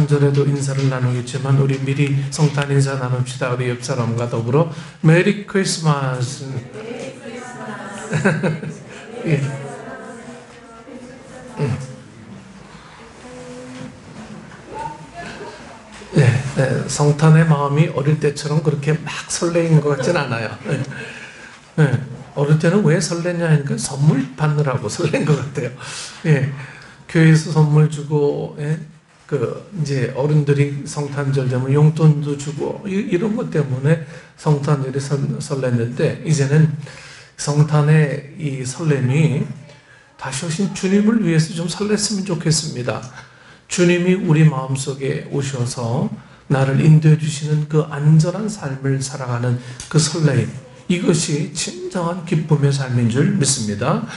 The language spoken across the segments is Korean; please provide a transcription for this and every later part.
성탄절에도 인사를 나누겠지만 우리 미리 성탄 인사 나눕시다. 우리 옆 사람과 더불어 메리 크리스마스. 예. 성탄의 마음이 어릴 때처럼 그렇게 막 설레인 것 같진 않아요. 어릴 때는 왜 설레냐 하니까 선물 받느라고 설렌 것 같아요. 교회에서 선물 주고, 이제 어른들이 성탄절 되면 용돈도 주고, 이런 것 때문에 성탄절이 설렜는데, 이제는 성탄의 이 설렘이 다시 오신 주님을 위해서 좀 설렜으면 좋겠습니다. 주님이 우리 마음속에 오셔서 나를 인도해 주시는 그 안전한 삶을 살아가는 그 설레임, 이것이 진정한 기쁨의 삶인 줄 믿습니다.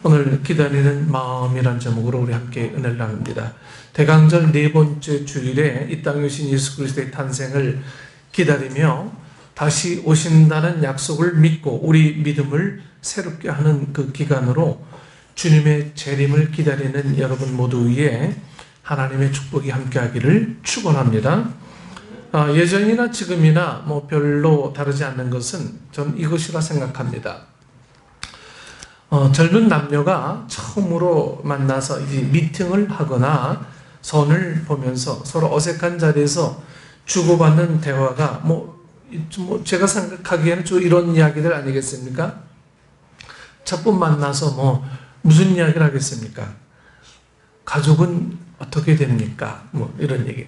오늘 기다리는 마음이란 제목으로 우리 함께 은혜를 나눕니다. 대강절 네 번째 주일에 이 땅에 오신 예수 그리스도의 탄생을 기다리며 다시 오신다는 약속을 믿고 우리 믿음을 새롭게 하는 그 기간으로 주님의 재림을 기다리는 여러분 모두 위에 하나님의 축복이 함께하기를 축원합니다. 예전이나 지금이나 뭐 별로 다르지 않는 것은 전 이것이라 생각합니다. 젊은 남녀가 처음으로 만나서 이제 미팅을 하거나 선을 보면서 서로 어색한 자리에서 주고받는 대화가 뭐 제가 생각하기에는 좀 이런 이야기들 아니겠습니까? 첫 번 만나서 무슨 이야기를 하겠습니까? 가족은 어떻게 됩니까? 이런 얘기.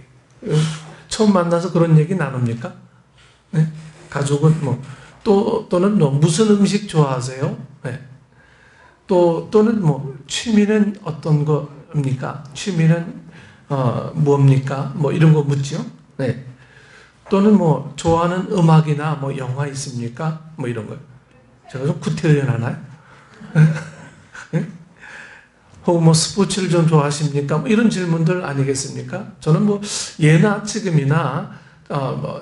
처음 만나서 그런 얘기 나눕니까? 네? 가족은 또는 무슨 음식 좋아하세요? 네. 또는 취미는 어떤 겁니까? 취미는 뭡니까? 이런 거 묻죠? 네. 또는 좋아하는 음악이나 영화 있습니까? 이런 거. 제가 좀 구태연하나요? 네? 혹은 스포츠를 좀 좋아하십니까? 이런 질문들 아니겠습니까? 저는 예나 지금이나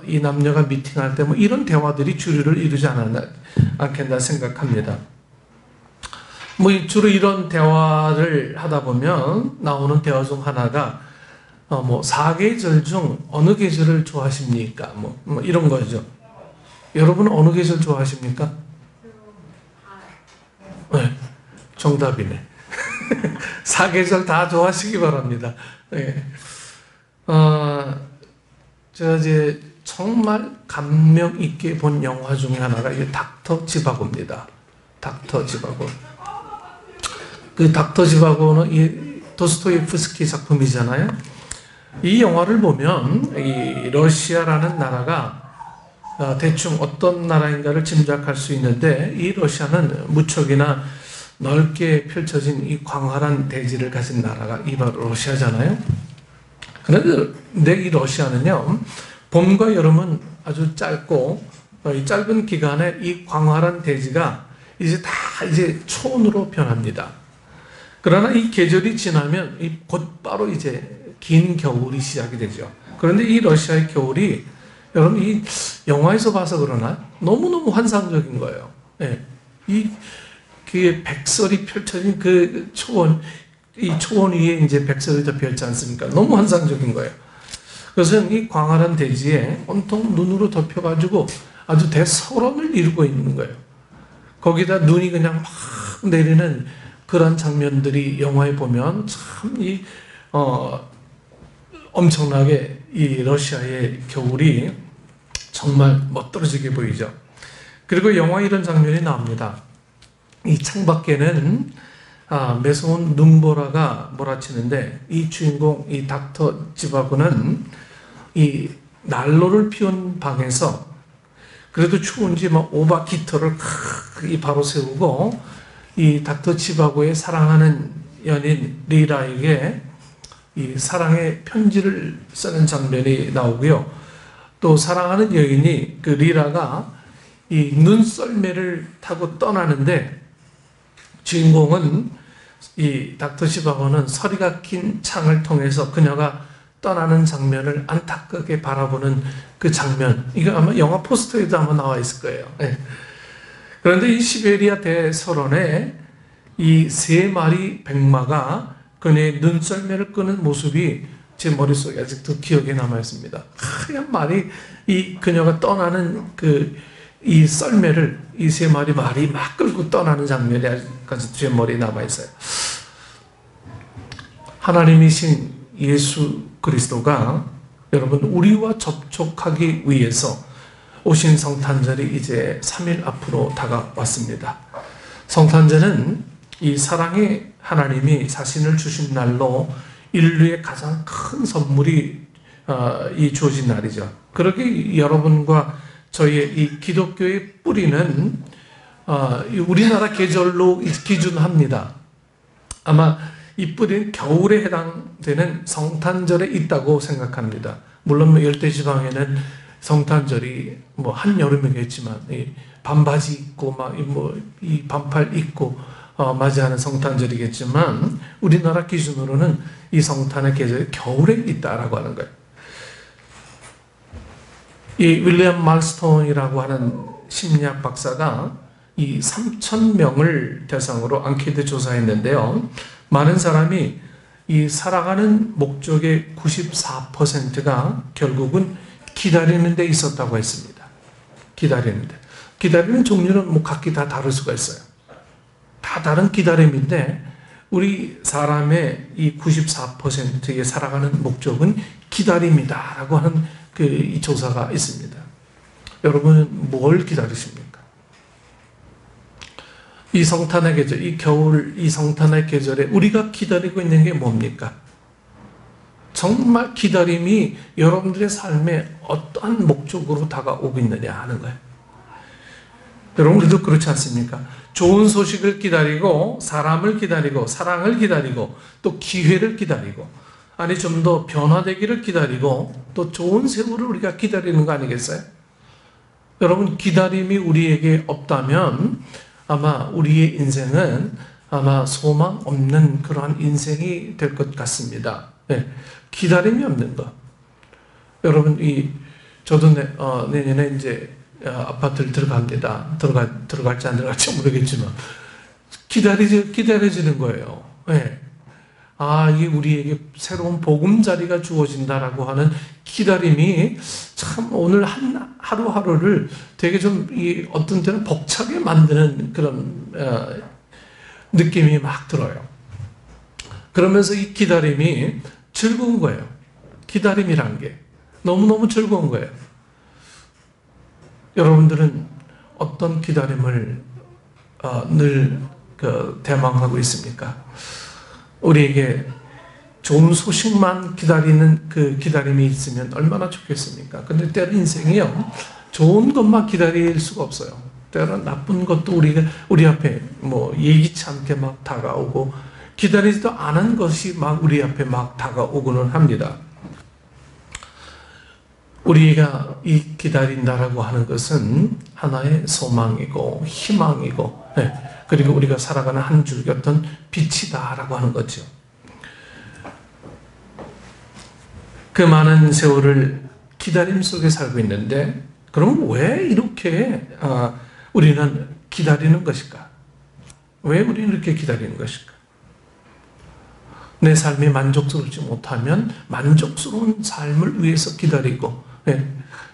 이 남녀가 미팅할 때 이런 대화들이 주류를 이루지 않겠나 생각합니다. 주로 이런 대화를 하다 보면 나오는 대화 중 하나가 사계절 중 어느 계절을 좋아하십니까? 이런 거죠. 여러분은 어느 계절 좋아하십니까? 네, 정답이네. 사계절 다 좋아하시기 바랍니다. 네. 제가 이제 정말 감명 있게 본 영화 중에 하나가 이게 닥터 지바고입니다. 닥터 지바고. 그 닥터 지바고는 이 도스토옙스키 작품이잖아요. 이 영화를 보면 이 러시아라는 나라가 대충 어떤 나라인가를 짐작할 수 있는데, 이 러시아는 무척이나 넓게 펼쳐진 이 광활한 대지를 가진 나라가 이 바로 러시아잖아요. 그런데 이 러시아는요, 봄과 여름은 아주 짧고, 이 짧은 기간에 이 광활한 대지가 이제 초원으로 변합니다. 그러나 이 계절이 지나면 곧바로 이제 긴 겨울이 시작이 되죠. 그런데 이 러시아의 겨울이 여러분 이 영화에서 봐서 그러나 너무너무 환상적인 거예요. 네. 그 백설이 펼쳐진 그 초원, 이 초원 위에 이제 백설이 덮여있지 않습니까? 너무 환상적인 거예요. 그것은 이 광활한 대지에 온통 눈으로 덮여가지고 아주 대서론을 이루고 있는 거예요. 거기다 눈이 그냥 막 내리는 그런 장면들이 영화에 보면 참 엄청나게 이 러시아의 겨울이 정말 멋들어지게 보이죠. 그리고 영화에 이런 장면이 나옵니다. 이 창밖에는 매서운 눈보라가 몰아치는데, 이 주인공 이 닥터 지바고는 이 난로를 피운 방에서 그래도 추운지 오바 기터를 바로 세우고 이 닥터 지바고의 사랑하는 연인 리라에게 이 사랑의 편지를 쓰는 장면이 나오고요. 또 사랑하는 여인이 그 리라가 이 눈썰매를 타고 떠나는데, 주인공은 이 닥터 지바고는 서리가 긴 창을 통해서 그녀가 떠나는 장면을 안타깝게 바라보는 그 장면, 이거 아마 영화 포스터에도 아마 나와 있을 거예요. 네. 그런데 이 시베리아 대서론에 이 3마리 백마가 그녀의 눈썰매를 끄는 모습이 제 머릿속에 아직도 기억에 남아있습니다. 하얀 말이 이 그녀가 떠나는 이 썰매를 이 세 마리 말이 막 끌고 떠나는 장면이 아직까지 제 머리에 남아있어요. 하나님이신 예수 그리스도가 여러분 우리와 접촉하기 위해서 오신 성탄절이 이제 3일 앞으로 다가왔습니다. 성탄절은 이 사랑의 하나님이 자신을 주신 날로 인류의 가장 큰 선물이 이 주어진 날이죠. 그렇게 여러분과 저희의 이 기독교의 뿌리는 우리나라 계절로 기준합니다. 아마 이 뿌리는 겨울에 해당되는 성탄절에 있다고 생각합니다. 물론 열대지방에는 성탄절이 한여름이겠지만 반바지 입고 이 반팔 입고 맞이하는 성탄절이겠지만 우리나라 기준으로는 이 성탄의 계절이 겨울에 있다라고 하는 거예요. 이 윌리엄 말스톤이라고 하는 심리학 박사가 이 3,000명을 대상으로 앙케이트 조사했는데요. 많은 사람이 이 살아가는 목적의 94%가 결국은 기다리는 데 있었다고 했습니다. 기다리는 종류는 각기 다 다를 수가 있어요. 다 다른 기다림인데 우리 사람의 이 94%의 살아가는 목적은 기다림이다라고 하는 이 조사가 있습니다. 여러분은 뭘 기다리십니까? 이 성탄의 계절, 이 겨울, 이 성탄의 계절에 우리가 기다리고 있는 게 뭡니까? 정말 기다림이 여러분들의 삶에 어떠한 목적으로 다가오고 있느냐 하는 거예요. 여러분들도 그렇지 않습니까? 좋은 소식을 기다리고, 사람을 기다리고, 사랑을 기다리고, 또 기회를 기다리고, 아니 좀 더 변화되기를 기다리고, 또 좋은 세월을 우리가 기다리는 거 아니겠어요? 여러분, 기다림이 우리에게 없다면 아마 우리의 인생은 아마 소망 없는 그러한 인생이 될 것 같습니다. 네, 기다림이 없는 것. 여러분, 저도 내년에 이제 아파트를 들어갑니다. 들어갈지 안 들어갈지 모르겠지만 기다려지는 거예요. 네. 이게 우리에게 새로운 보금자리가 주어진다라고 하는 기다림이 참 오늘 하루하루를 되게 좀 어떤 때는 벅차게 만드는 그런 느낌이 막 들어요. 그러면서 이 기다림이 즐거운 거예요. 기다림이란 게 너무너무 즐거운 거예요. 여러분들은 어떤 기다림을 늘 대망하고 있습니까? 우리에게 좋은 소식만 기다리는 그 기다림이 있으면 얼마나 좋겠습니까? 근데 때로 인생이요, 좋은 것만 기다릴 수가 없어요. 때로는 나쁜 것도 우리 앞에 예기치 않게 막 다가오고, 기다리지도 않은 것이 막 우리 앞에 막 다가오고는 합니다. 우리가 이 기다린다라고 하는 것은 하나의 소망이고 희망이고, 그리고 우리가 살아가는 한 줄기 어떤 빛이다라고 하는 거죠. 그 많은 세월을 기다림 속에 살고 있는데, 그럼 왜 이렇게 우리는 기다리는 것일까? 왜 우리는 이렇게 기다리는 것일까? 내 삶이 만족스럽지 못하면 만족스러운 삶을 위해서 기다리고,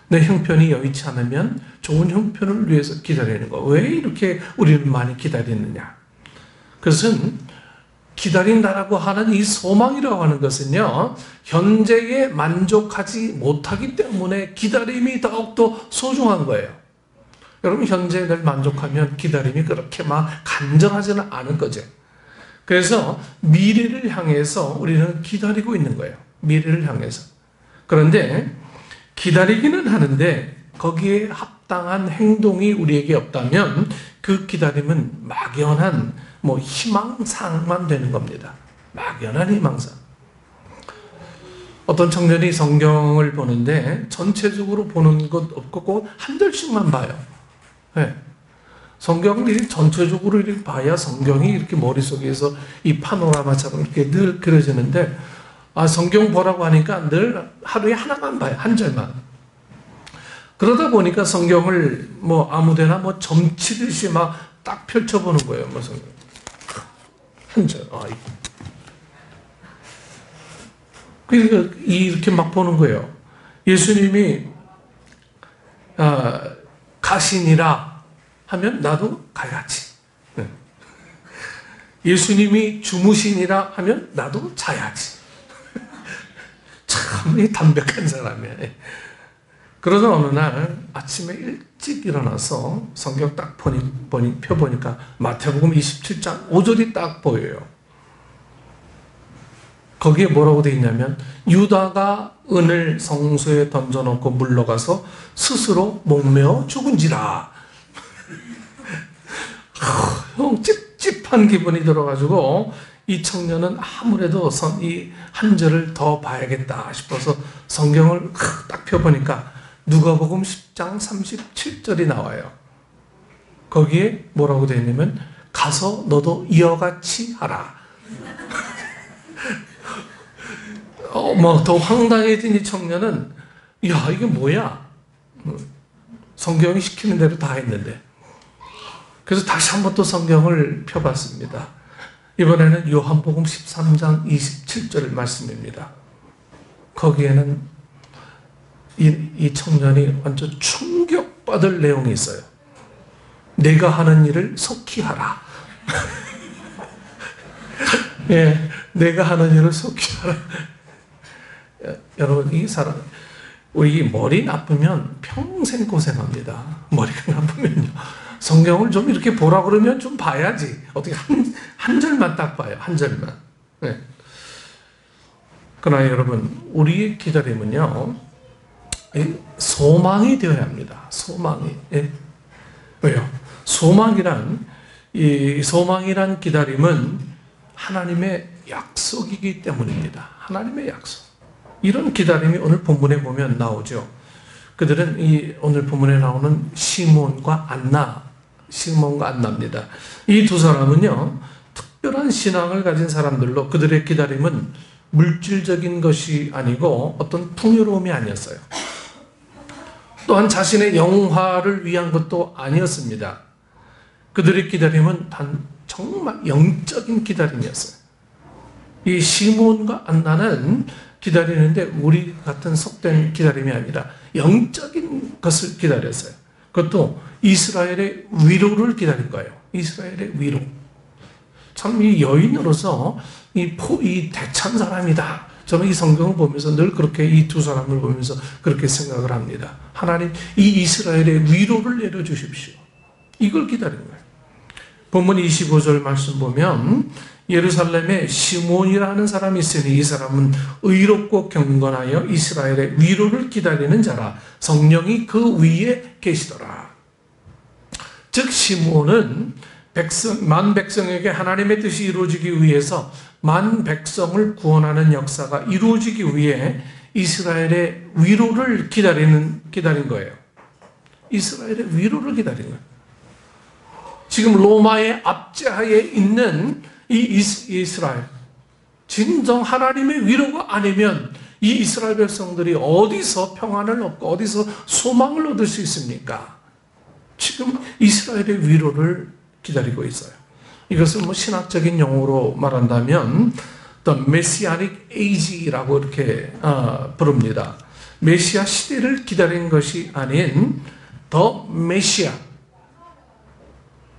내 형편이 여의치 않으면 좋은 형편을 위해서 기다리는 거. 왜 이렇게 우리는 많이 기다리느냐? 그것은 기다린다라고 하는 이 소망이라고 하는 것은요, 현재에 만족하지 못하기 때문에 기다림이 더욱더 소중한 거예요. 여러분, 현재에 늘 만족하면 기다림이 그렇게 막 간절하지는 않을 거죠. 그래서 미래를 향해서 우리는 기다리고 있는 거예요. 미래를 향해서. 그런데 기다리기는 하는데 거기에 합당한 행동이 우리에게 없다면 그 기다림은 막연한 희망상만 되는 겁니다. 막연한 희망상. 어떤 청년이 성경을 보는데 전체적으로 보는 것 없고 한 절씩만 봐요. 성경을 전체적으로 이렇게 봐야 성경이 이렇게 머릿속에서 이 파노라마처럼 이렇게 늘 그려지는데, 성경 보라고 하니까 늘 하루에 하나만 봐요. 한 절만. 그러다 보니까 성경을 아무데나 점치듯이 막 딱 펼쳐보는 거예요. 성경. 한 절. 그러니까 이렇게 막 보는 거예요. 예수님이 가시니라 하면 나도 가야지. 예수님이 주무시니라 하면 나도 자야지. 참 담백한 사람이야. 그러다 어느 날 아침에 일찍 일어나서 성경 딱 펴보니까 마태복음 27장 5절이 딱 보여요. 거기에 뭐라고 되어 있냐면 유다가 은을 성소에 던져놓고 물러가서 스스로 목매어 죽은지라. 형 찝찝한 기분이 들어가지고 이 청년은 아무래도 이 한 절을 더 봐야겠다 싶어서 성경을 딱 펴보니까 누가복음 10장 37절이 나와요. 거기에 뭐라고 되어 있냐면 가서 너도 이와 같이 하라. 더 황당해진 이 청년은 야 이게 뭐야? 성경이 시키는 대로 다 했는데. 그래서 다시 한번 또 성경을 펴봤습니다. 이번에는 요한복음 13장 27절 말씀입니다. 거기에는 이 청년이 완전 충격받을 내용이 있어요. 내가 하는 일을 속히 하라. 예, 내가 하는 일을 속히 하라. 여러분, 이 사람, 우리 머리 나쁘면 평생 고생합니다. 머리가 나쁘면요. 성경을 좀 이렇게 보라 그러면 좀 봐야지. 어떻게 한 절만 딱 봐요. 한 절만. 네. 그러나 여러분, 우리의 기다림은요, 소망이 되어야 합니다. 소망이. 예. 왜요? 소망이란 기다림은 하나님의 약속이기 때문입니다. 하나님의 약속. 이런 기다림이 오늘 본문에 보면 나오죠. 그들은 오늘 본문에 나오는 시몬과 안나입니다. 이 두 사람은요, 특별한 신앙을 가진 사람들로 그들의 기다림은 물질적인 것이 아니고 어떤 풍요로움이 아니었어요. 또한 자신의 영화를 위한 것도 아니었습니다. 그들의 기다림은 정말 영적인 기다림이었어요. 이 시몬과 안나는 기다리는데 우리 같은 속된 기다림이 아니라 영적인 것을 기다렸어요. 그것도 이스라엘의 위로를 기다린 거예요. 이스라엘의 위로. 참 이 여인으로서 이 대찬 사람이다. 저는 이 성경을 보면서 늘 그렇게 이 두 사람을 보면서 그렇게 생각을 합니다. 하나님 이 이스라엘의 위로를 내려주십시오. 이걸 기다린 거예요. 본문 25절 말씀 보면 예루살렘에 시몬이라는 사람이 있으니 이 사람은 의롭고 경건하여 이스라엘의 위로를 기다리는 자라. 성령이 그 위에 계시더라. 즉 시몬은 만 백성에게 하나님의 뜻이 이루어지기 위해서 만 백성을 구원하는 역사가 이루어지기 위해 이스라엘의 위로를 기다린 거예요. 이스라엘의 위로를 기다린 거예요. 지금 로마의 압제하에 있는 이 이스라엘, 진정 하나님의 위로가 아니면 이 이스라엘 백성들이 어디서 평안을 얻고 어디서 소망을 얻을 수 있습니까? 지금 이스라엘의 위로를 기다리고 있어요. 이것을 신학적인 용어로 말한다면 The Messianic Age라고 이렇게 부릅니다. 메시아 시대를 기다린 것이 아닌 더 메시아,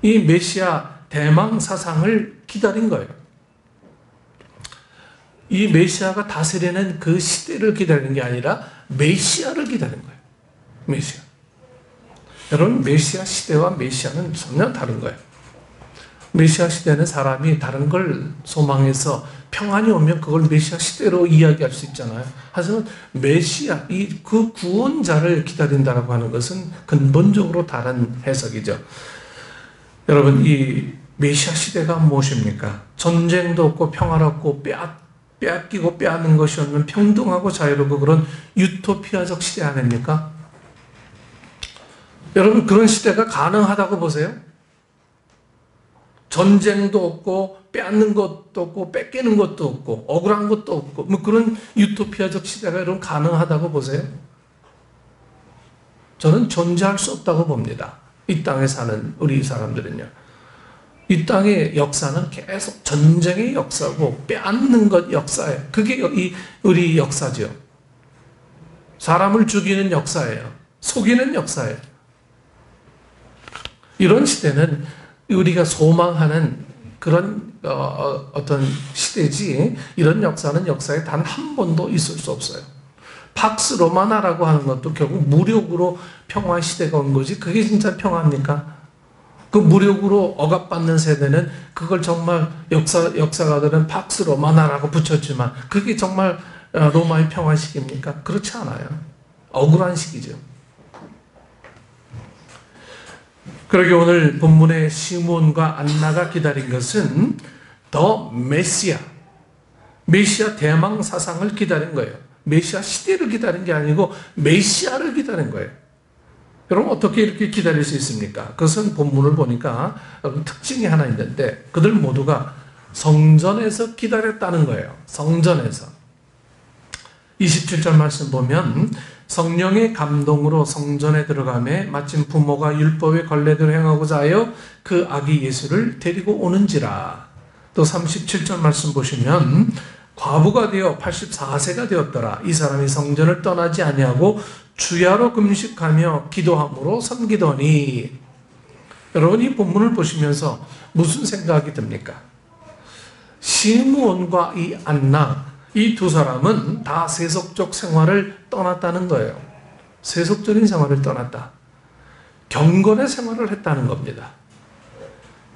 이 메시아 대망 사상을 기다린 거예요. 이 메시아가 다스리는 그 시대를 기다리는 게 아니라 메시아를 기다린 거예요. 메시아. 여러분, 메시아 시대와 메시아는 전혀 다른 거예요. 메시아 시대는 사람이 다른 걸 소망해서 평안이 오면 그걸 메시아 시대로 이야기할 수 있잖아요. 하지만 메시아, 그 구원자를 기다린다고 하는 것은 근본적으로 다른 해석이죠. 여러분, 이 메시아 시대가 무엇입니까? 전쟁도 없고 평화롭고 빼앗기고 빼앗는 것이 없는 평등하고 자유롭고 그런 유토피아적 시대 아닙니까? 여러분, 그런 시대가 가능하다고 보세요? 전쟁도 없고 빼앗는 것도 없고 뺏기는 것도 없고 억울한 것도 없고 그런 유토피아적 시대가 여러분 가능하다고 보세요? 저는 존재할 수 없다고 봅니다. 이 땅에 사는 우리 사람들은요. 이 땅의 역사는 계속 전쟁의 역사고 빼앗는 것 역사예요. 그게 우리 역사죠. 사람을 죽이는 역사예요. 속이는 역사예요. 이런 시대는 우리가 소망하는 그런 어떤 시대지, 이런 역사는 역사에 단 한 번도 있을 수 없어요. 팍스 로마나라고 하는 것도 결국 무력으로 평화 시대가 온 거지, 그게 진짜 평화입니까? 그 무력으로 억압받는 세대는 그걸 정말 역사가들은 팍스 로마나라고 붙였지만 그게 정말 로마의 평화 시기입니까? 그렇지 않아요. 억울한 시기죠. 그러게 오늘 본문의 시몬과 안나가 기다린 것은 더 메시아 대망 사상을 기다린 거예요. 메시아 시대를 기다린 게 아니고 메시아를 기다린 거예요. 여러분, 어떻게 이렇게 기다릴 수 있습니까? 그것은 본문을 보니까 특징이 하나 있는데, 그들 모두가 성전에서 기다렸다는 거예요. 성전에서. 27절 말씀 보면 성령의 감동으로 성전에 들어가매 마침 부모가 율법의 관례대로 행하고자 하여 그 아기 예수를 데리고 오는지라. 또 37절 말씀 보시면 과부가 되어 84세가 되었더라. 이 사람이 성전을 떠나지 아니하고 주야로 금식하며 기도함으로 섬기더니. 여러분, 이 본문을 보시면서 무슨 생각이 듭니까? 시므온과 이 안나, 이 두 사람은 다 세속적 생활을 떠났다는 거예요. 세속적인 생활을 떠났다. 경건의 생활을 했다는 겁니다.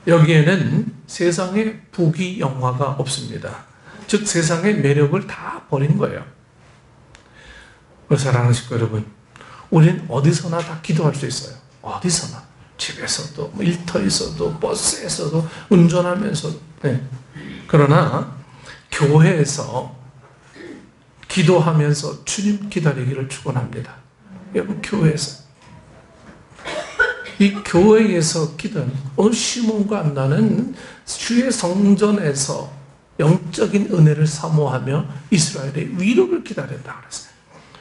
여기에는 세상의 부귀 영화가 없습니다. 즉 세상의 매력을 다 버린 거예요. 사랑하는 식구 여러분, 우린 어디서나 다 기도할 수 있어요. 어디서나. 집에서도, 일터에서도, 버스에서도, 운전하면서도. 네. 그러나 교회에서 기도하면서 주님 기다리기를 축원합니다. 여러분, 교회에서. 이 교회에서 기도하는, 오늘 시몬과 안나는 주의 성전에서 영적인 은혜를 사모하며 이스라엘의 위로를 기다렸다 그랬어요.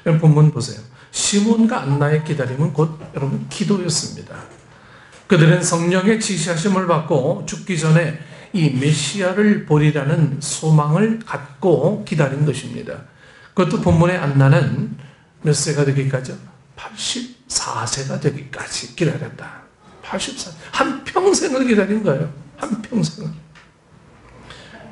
여러분, 본문 보세요. 시몬과 안나의 기다림은 곧 여러분 기도였습니다. 그들은 성령의 지시하심을 받고 죽기 전에 이 메시아를 보리라는 소망을 갖고 기다린 것입니다. 그것도 본문의 안나는 몇 세가 되기까지요? 84세가 되기까지 기다렸다. 84세. 한 평생을 기다린 거예요. 한 평생을.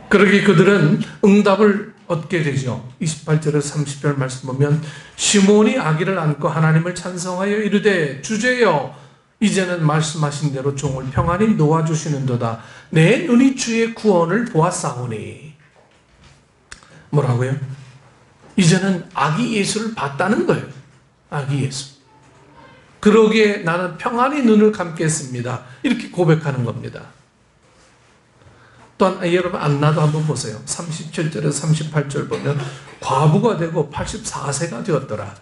그러기 그들은 응답을 얻게 되죠. 28절에서 30절 말씀 보면 시몬이 아기를 안고 하나님을 찬송하여 이르되 주제여 이제는 말씀하신 대로 종을 평안히 놓아주시는도다. 내 눈이 주의 구원을 보았사오니. 뭐라고요? 이제는 아기 예수를 봤다는 거예요. 아기 예수. 그러기에 나는 평안히 눈을 감겠습니다. 이렇게 고백하는 겁니다. 또한 여러분 안나도 한번 보세요. 37절에서 38절 보면 과부가 되고 84세가 되었더라.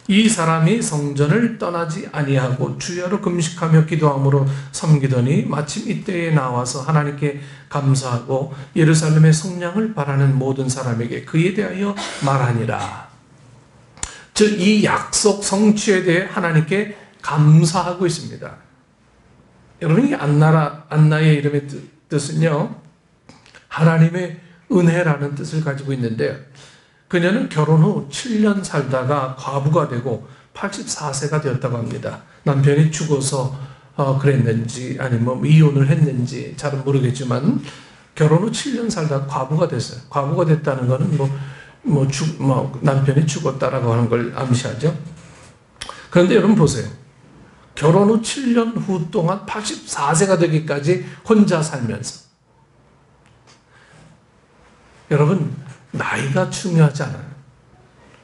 이 사람이 성전을 떠나지 아니하고 주야로 금식하며 기도함으로 섬기더니 마침 이때에 나와서 하나님께 감사하고 예루살렘의 성량을 바라는 모든 사람에게 그에 대하여 말하니라. 즉 이 약속 성취에 대해 하나님께 감사하고 있습니다. 여러분, 이 안나의 이름의 뜻은요, 하나님의 은혜라는 뜻을 가지고 있는데, 그녀는 결혼 후 7년 살다가 과부가 되고 84세가 되었다고 합니다. 남편이 죽어서 그랬는지 아니면 이혼을 했는지 잘은 모르겠지만 결혼 후 7년 살다가 과부가 됐어요. 과부가 됐다는 것은 남편이 죽었다라고 하는 걸 암시하죠. 그런데 여러분 보세요. 결혼 후 7년 후 동안 84세가 되기까지 혼자 살면서. 여러분, 나이가 중요하지 않아요.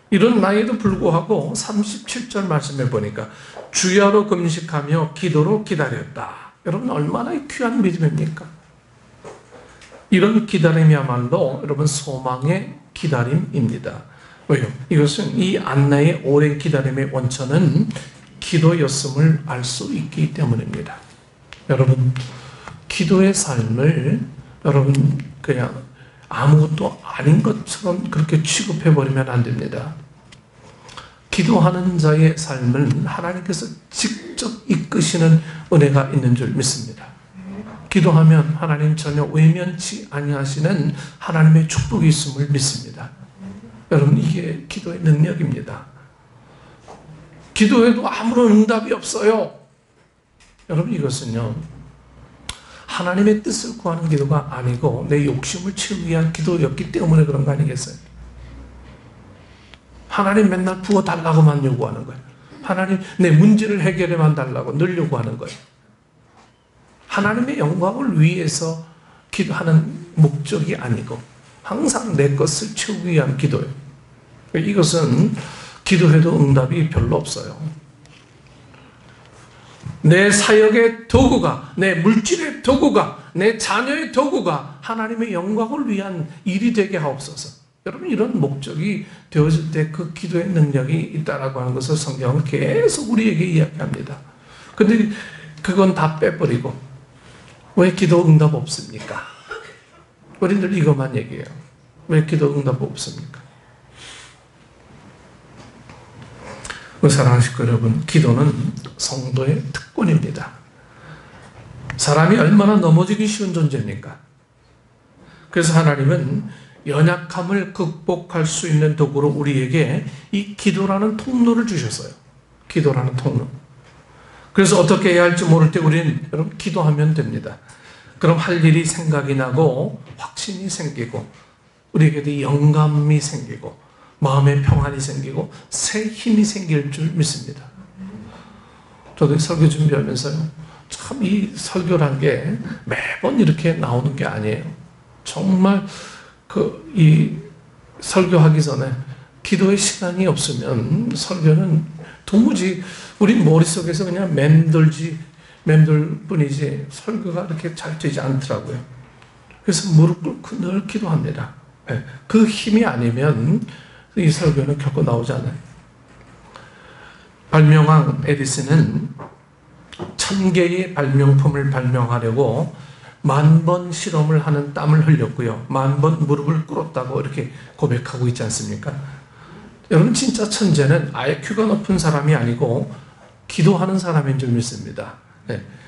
이런 나이에도 불구하고 37절 말씀해 보니까 주야로 금식하며 기도로 기다렸다. 여러분, 얼마나 귀한 믿음입니까? 이런 기다림이야말로 여러분 소망의 기다림입니다. 왜요? 이것은 이 안나의 오랜 기다림의 원천은 기도였음을 알 수 있기 때문입니다. 여러분, 기도의 삶을 여러분 그냥 아무것도 아닌 것처럼 그렇게 취급해버리면 안 됩니다. 기도하는 자의 삶은 하나님께서 직접 이끄시는 은혜가 있는 줄 믿습니다. 기도하면 하나님 전혀 외면치 아니하시는 하나님의 축복이 있음을 믿습니다. 여러분, 이게 기도의 능력입니다. 기도해도 아무런 응답이 없어요. 여러분, 이것은요, 하나님의 뜻을 구하는 기도가 아니고 내 욕심을 채우기 위한 기도였기 때문에 그런 거 아니겠어요? 하나님 맨날 부어달라고만 요구하는 거예요. 하나님 내 문제를 해결해만 달라고 늘 요구하는 거예요. 하나님의 영광을 위해서 기도하는 목적이 아니고 항상 내 것을 채우기 위한 기도예요. 이것은 기도해도 응답이 별로 없어요. 내 사역의 도구가, 내 물질의 도구가, 내 자녀의 도구가 하나님의 영광을 위한 일이 되게 하옵소서. 여러분, 이런 목적이 되어질 때 그 기도의 능력이 있다라고 하는 것을 성경은 계속 우리에게 이야기합니다. 근데 그건 다 빼버리고 왜 기도 응답 없습니까? 우리들 이것만 얘기해요. 왜 기도 응답 없습니까? 사랑하는 식구 여러분, 기도는 성도의 특권입니다. 사람이 얼마나 넘어지기 쉬운 존재입니까? 그래서 하나님은 연약함을 극복할 수 있는 도구로 우리에게 이 기도라는 통로를 주셨어요. 기도라는 통로. 그래서 어떻게 해야 할지 모를 때 우리는 여러분 기도하면 됩니다. 그럼 할 일이 생각이 나고 확신이 생기고 우리에게도 영감이 생기고 마음의 평안이 생기고 새 힘이 생길 줄 믿습니다. 저도 설교 준비하면서요, 참 이 설교란 게 매번 이렇게 나오는 게 아니에요. 정말 이 설교하기 전에 기도의 시간이 없으면 설교는 도무지 우리 머릿속에서 그냥 맴돌 뿐이지 설교가 이렇게 잘 되지 않더라고요. 그래서 무릎 꿇고 늘 기도합니다. 그 힘이 아니면 이 설교는 결코 나오지 않아요. 발명왕 에디슨은 1000개의 발명품을 발명하려고 10,000번 실험을 하는 땀을 흘렸고요. 10,000번 무릎을 꿇었다고 이렇게 고백하고 있지 않습니까? 여러분, 진짜 천재는 IQ가 높은 사람이 아니고 기도하는 사람인 줄 믿습니다.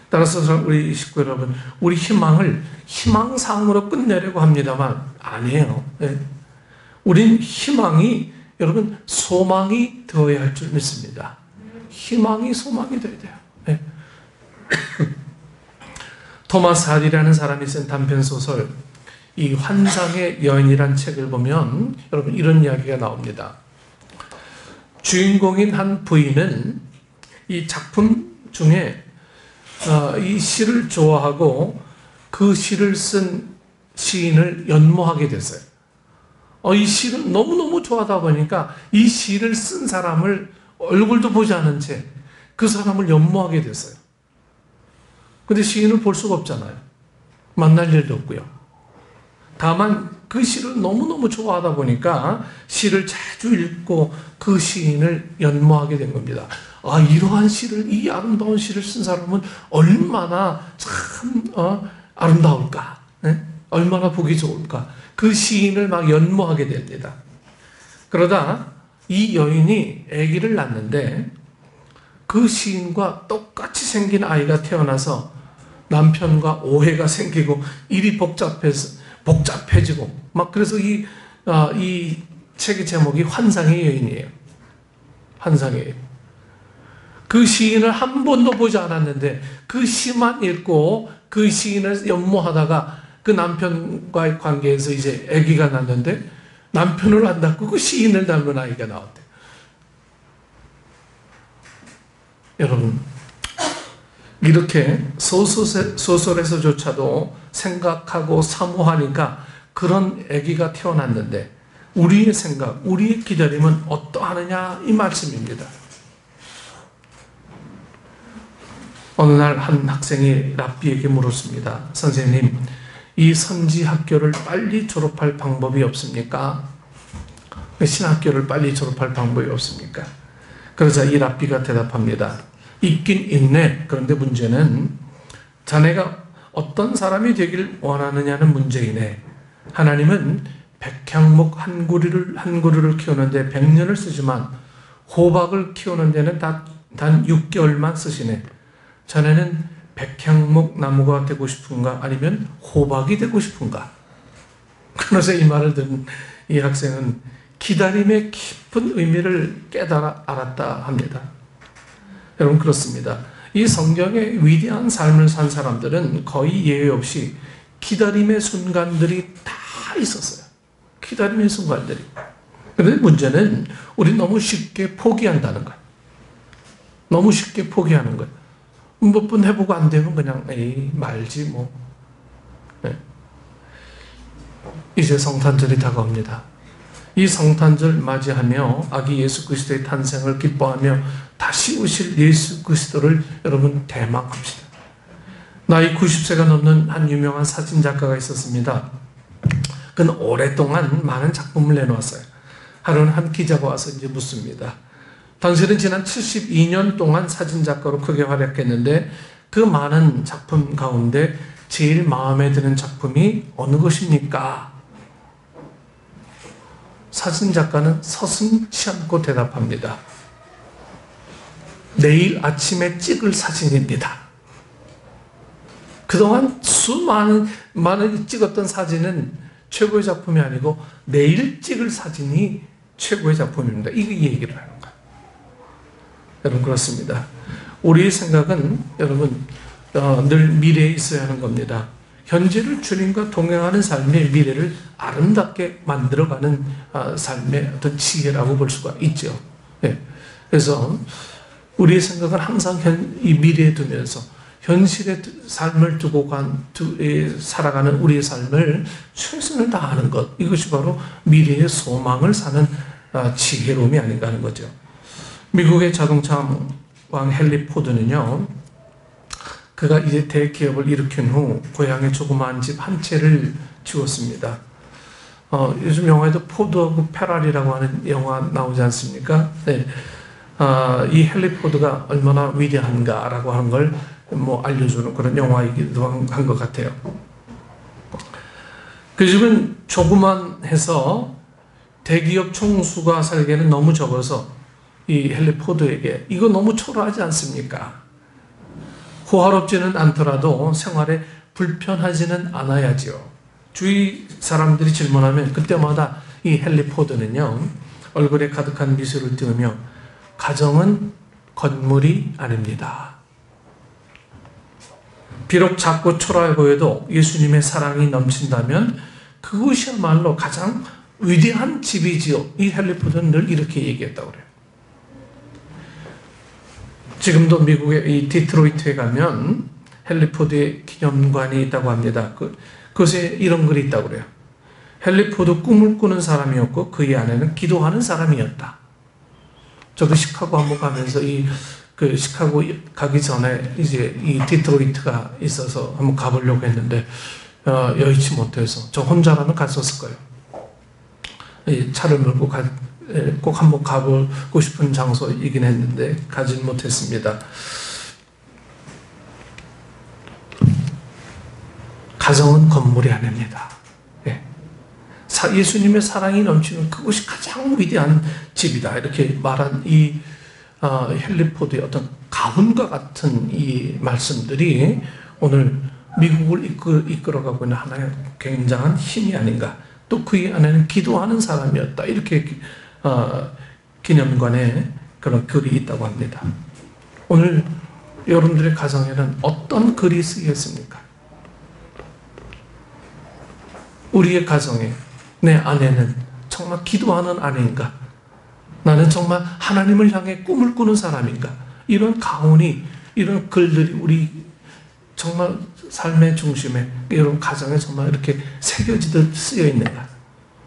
따라서 우리 식구 여러분, 우리 희망을 희망상으로 끝내려고 합니다만 아니에요. 우린 희망이, 여러분, 소망이 되어야 할 줄 믿습니다. 희망이 소망이 되어야 돼요. 토마스 하디라는 사람이 쓴 단편소설 이 환상의 여인이란 책을 보면 여러분 이런 이야기가 나옵니다. 주인공인 한 부인은 이 작품 중에 이 시를 좋아하고 그 시를 쓴 시인을 연모하게 됐어요. 이 시를 너무너무 좋아하다 보니까 이 시를 쓴 사람을 얼굴도 보지 않은 채 그 사람을 연모하게 됐어요. 근데 시인을 볼 수가 없잖아요. 만날 일도 없고요. 다만 그 시를 너무너무 좋아하다 보니까 시를 자주 읽고 그 시인을 연모하게 된 겁니다. 이러한 시를, 이 아름다운 시를 쓴 사람은 얼마나 참 아름다울까, 얼마나 보기 좋을까. 그 시인을 막 연모하게 됩니다. 그러다 이 여인이 아기를 낳는데 그 시인과 똑같이 생긴 아이가 태어나서 남편과 오해가 생기고 일이 복잡해지고 막 그래서 이 책의 제목이 환상의 여인이에요. 환상의 여인. 그 시인을 한 번도 보지 않았는데 그 시만 읽고 그 시인을 연모하다가 그 남편과의 관계에서 이제 아기가 낳는데 남편을 안 닮고 그 시인을 닮은 아이가 나왔대요. 여러분, 이렇게 소설에서조차도 생각하고 사모하니까 그런 아기가 태어났는데 우리의 생각, 우리의 기다림은 어떠하느냐 이 말씀입니다. 어느 날 한 학생이 랍비에게 물었습니다. 선생님, 이 선지 학교를 빨리 졸업할 방법이 없습니까? 신학교를 빨리 졸업할 방법이 없습니까? 그러자 이 랍비가 대답합니다. 있긴 있네. 그런데 문제는 자네가 어떤 사람이 되길 원하느냐는 문제이네. 하나님은 백향목 한 그루를 키우는데 100년을 쓰지만 호박을 키우는 데는 단 6개월만 쓰시네. 자네는 백향목 나무가 되고 싶은가 아니면 호박이 되고 싶은가? 그래서 이 말을 듣는 이 학생은 기다림의 깊은 의미를 깨달아 알았다 합니다. 여러분 그렇습니다. 이 성경의 위대한 삶을 산 사람들은 거의 예외 없이 기다림의 순간들이 다 있었어요. 기다림의 순간들이. 그런데 문제는 우리 너무 쉽게 포기한다는 거예요. 너무 쉽게 포기하는 거예요. 몇 번 해보고 안 되면 그냥 에이 말지 뭐. 네. 이제 성탄절이 다가옵니다. 이 성탄절 맞이하며 아기 예수 그리스도의 탄생을 기뻐하며 다시 오실 예수 그리스도를 여러분 대망합시다. 나이 90세가 넘는 한 유명한 사진작가가 있었습니다. 그는 오랫동안 많은 작품을 내놓았어요. 하루는 한 기자가 와서 이제 묻습니다. 당신은 지난 72년 동안 사진작가로 크게 활약했는데 그 많은 작품 가운데 제일 마음에 드는 작품이 어느 것입니까? 사진작가는 서슴지 않고 대답합니다. 내일 아침에 찍을 사진입니다. 그동안 많은 찍었던 사진은 최고의 작품이 아니고 내일 찍을 사진이 최고의 작품입니다. 이게 얘기를 하는 거예요. 여러분 그렇습니다. 우리의 생각은 여러분 늘 미래에 있어야 하는 겁니다. 현재를 주님과 동행하는 삶의 미래를 아름답게 만들어가는 삶의 어떤 지혜라고 볼 수가 있죠. 네. 그래서 우리의 생각은 항상 이 미래에 두면서 현실의 삶을 두고 살아가는 우리의 삶을 최선을 다하는 것, 이것이 바로 미래의 소망을 사는 지혜로움이 아닌가 하는 거죠. 미국의 자동차 왕 헨리 포드는요, 그가 이제 대기업을 일으킨 후 고향에 조그마한 집 한 채를 지었습니다. 요즘 영화에도 포드하고 페라리라고 하는 영화 나오지 않습니까? 네. 이 헨리 포드가 얼마나 위대한가라고 하는 걸 뭐 알려주는 그런 영화이기도 한 것 같아요. 그 집은 조그만해서 대기업 총수가 살기에는 너무 적어서 이 헨리 포드에게 이거 너무 초라하지 않습니까? 호화롭지는 않더라도 생활에 불편하지는 않아야죠. 주위 사람들이 질문하면 그때마다 이 헨리 포드는요, 얼굴에 가득한 미소를 띄우며 가정은 건물이 아닙니다. 비록 작고 초라해 보여도 예수님의 사랑이 넘친다면 그것이야말로 가장 위대한 집이지요. 이 헨리 포드는 늘 이렇게 얘기했다고 그래요. 지금도 미국의 이 디트로이트에 가면 헨리 포드의 기념관이 있다고 합니다. 그것에 이런 글이 있다고 그래요. 헨리 포드 꿈을 꾸는 사람이었고 그의 아내는 기도하는 사람이었다. 저도 시카고 한번 가면서 시카고 가기 전에 이제 이 디트로이트가 있어서 한번 가보려고 했는데 여의치 못해서 저 혼자라면 갔었을 거예요. 차를 몰고 꼭 한번 가보고 싶은 장소이긴 했는데 가진 못했습니다. 가정은 건물이 아닙니다. 예. 예수님의 사랑이 넘치는 그것이 가장 위대한 집이다. 이렇게 말한 이 헨리 포드의 어떤 가훈과 같은 이 말씀들이 오늘 미국을 이끌어가고 있는 하나의 굉장한 힘이 아닌가. 또 그의 아내는 기도하는 사람이었다. 이렇게 기념관에 그런 글이 있다고 합니다. 오늘 여러분들의 가정에는 어떤 글이 쓰였습니까? 우리의 가정에 내 아내는 정말 기도하는 아내인가? 나는 정말 하나님을 향해 꿈을 꾸는 사람인가? 이런 가훈이, 이런 글들이 우리 정말 삶의 중심에, 여러분 가정에 정말 이렇게 새겨지듯 쓰여 있는가?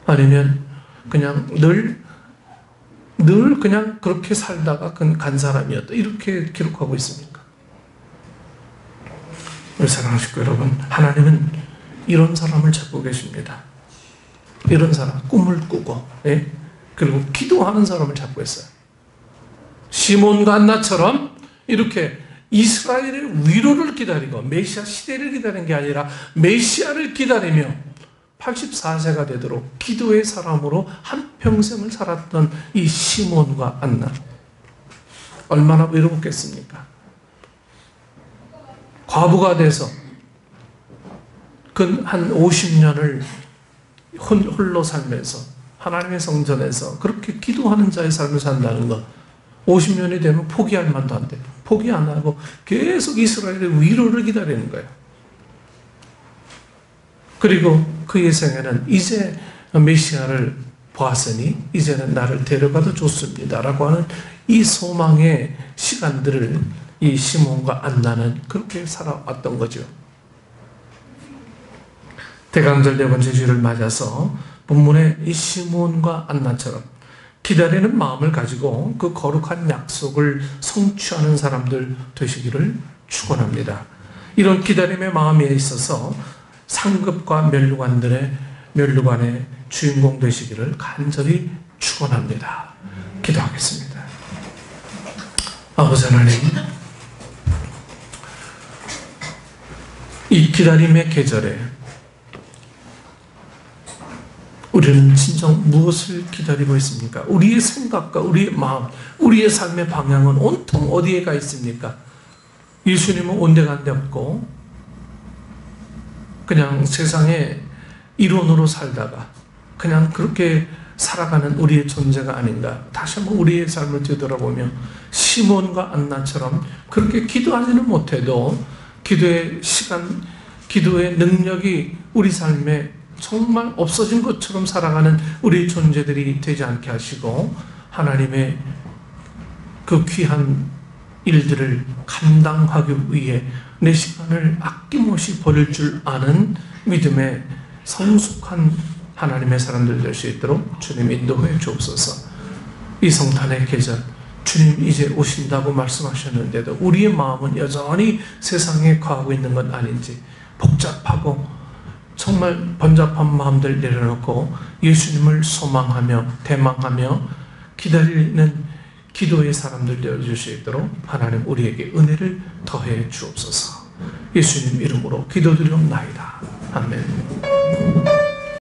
아니면 그냥 늘 그냥 그렇게 살다가 간 사람이었다. 이렇게 기록하고 있습니까? 우리 사랑하는 식구 여러분, 하나님은 이런 사람을 찾고 계십니다. 이런 사람, 꿈을 꾸고, 예? 그리고 기도하는 사람을 찾고 있어요. 시몬과 안나처럼 이렇게 이스라엘의 위로를 기다리고 메시아 시대를 기다리는 게 아니라 메시아를 기다리며 84세가 되도록 기도의 사람으로 한평생을 살았던 이 시몬과 안나, 얼마나 외로웠겠습니까? 과부가 돼서 그 한 50년을 홀로 살면서 하나님의 성전에서 그렇게 기도하는 자의 삶을 산다는 것, 50년이 되면 포기할 만도 안 돼. 포기 안 하고 계속 이스라엘의 위로를 기다리는 거예요. 그리고 그의 생애는 이제 메시아를 보았으니 이제는 나를 데려가도 좋습니다 라고 하는 이 소망의 시간들을 이 시몬과 안나는 그렇게 살아왔던 거죠. 대강절 네 번째 주일을 맞아서 본문의 이 시몬과 안나처럼 기다리는 마음을 가지고 그 거룩한 약속을 성취하는 사람들 되시기를 축원합니다. 이런 기다림의 마음에 있어서 상급과 면류관의 주인공 되시기를 간절히 축원합니다. 기도하겠습니다. 아버지 하나님, 이 기다림의 계절에 우리는 진정 무엇을 기다리고 있습니까? 우리의 생각과 우리의 마음, 우리의 삶의 방향은 온통 어디에 가 있습니까? 예수님은 온데간데 없고 그냥 세상에 이론으로 살다가 그냥 그렇게 살아가는 우리의 존재가 아닌가. 다시 한번 우리의 삶을 되돌아보며 시몬과 안나처럼 그렇게 기도하지는 못해도 기도의 시간, 기도의 능력이 우리 삶에 정말 없어진 것처럼 살아가는 우리 존재들이 되지 않게 하시고 하나님의 그 귀한 일들을 감당하기 위해 내 시간을 아낌없이 버릴 줄 아는 믿음의 성숙한 하나님의 사람들 될 수 있도록 주님 인도해 주옵소서. 이 성탄의 계절, 주님 이제 오신다고 말씀하셨는데도 우리의 마음은 여전히 세상에 거하고 있는 건 아닌지 복잡하고 정말 번잡한 마음들 내려놓고 예수님을 소망하며 대망하며 기다리는 기도의 사람들 되어줄 수 있도록 하나님 우리에게 은혜를 더해 주옵소서. 예수님 이름으로 기도드리옵나이다. 아멘.